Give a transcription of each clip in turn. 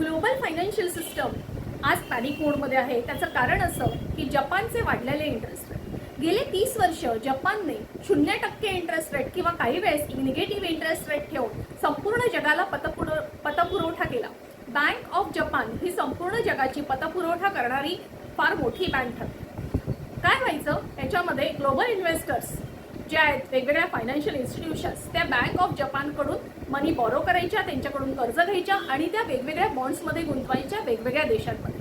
Global financial system आज panic मोडमध्ये आहे। त्याचं कारण असं की जपानचे वाढलेले इंटरेस्ट रेट। गेले 30 वर्ष जपानने 0% इंटरेस्ट रेट किंवा काही वेळेस निगेटिव्ह इंटरेस्ट रेट ठेवून संपूर्ण जगाला पतपुरवठा केला। बँक ऑफ जपान ही संपूर्ण जगाची पतपुरवठा करणारी फार मोठी बँक ठरली। काय व्हायचं याच्यामध्ये ग्लोबल इन्व्हेस्टर्स जे आहेत वेगवेगळ्या फायनान्शियल इन्स्टिट्यूशन्स त्या बँक ऑफ जपानकडून मनी बॉरो करायच्या, त्यांच्याकडून कर्ज घ्यायच्या आणि त्या वेगवेगळ्या बॉन्ड्समध्ये गुंतवायच्या वेगवेगळ्या देशांमध्ये।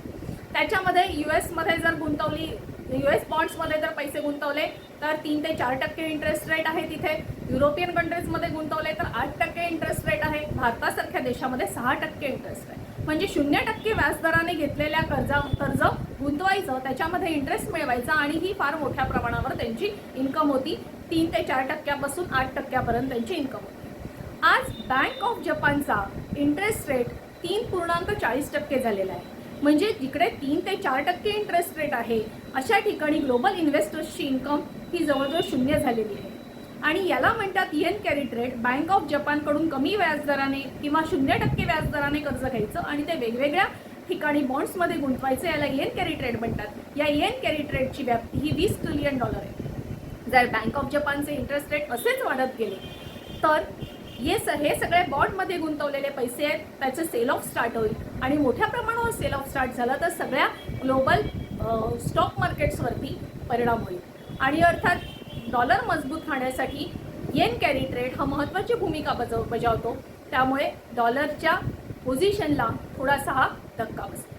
त्याच्यामध्ये यूएसमध्ये जर गुंतवली, यूएस बॉन्ड्समध्ये जर पैसे गुंतवले तर 3 ते 4% इंटरेस्ट रेट आहे तिथे। युरोपियन कंट्रीजमध्ये गुंतवले तर 8% इंटरेस्ट रेट आहे। भारतासारख्या देशामध्ये 6% इंटरेस्ट रेट, म्हणजे 0% व्याजदराने घेतलेल्या कर्ज गुंतवायचं, त्याच्यामध्ये इंटरेस्ट मिळवायचा आणि ही फार मोठ्या प्रमाणावर त्यांची इन्कम होती। 3 ते 4% पासून 8% त्यांची इन्कम होती। आज बँक ऑफ जपानचा इंटरेस्ट रेट 3.40% झालेला आहे, म्हणजे जिकडे 3 ते 4% इंटरेस्ट रेट आहे अशा ठिकाणी ग्लोबल इन्व्हेस्टर्सची इन्कम ही जवळजवळ 0 झालेली आहे। आणि याला म्हणतात येन कॅरीड रेट। बँक ऑफ जपानकडून कमी व्याजदराने किंवा 0% व्याजदराने कर्ज घ्यायचं आणि ते वेगवेगळ्या ठिकाणी बॉन्ड्समध्ये गुंतवायचं, याला येन कॅरीड रेट म्हणतात। या येन कॅरीड रेटची व्याप्ती ही $20 ट्रिलियन आहे। जर बँक ऑफ जपानचे इंटरेस्ट रेट असेच वाढत गेले तर हे सगळे बॉन्डमध्ये गुंतवलेले पैसे आहेत त्याचं सेल ऑफ स्टार्ट होईल आणि मोठ्या प्रमाणावर सेल ऑफ स्टार्ट झालं तर सगळ्या ग्लोबल स्टॉक मार्केट्सवरती परिणाम होईल आणि अर्थात डॉलर मजबूत राहण्यासाठी येन कॅरीड रेट हा महत्त्वाची भूमिका बजावतो। त्यामुळे डॉलरच्या पोझिशनला थोडासा हा धक्का बसतो।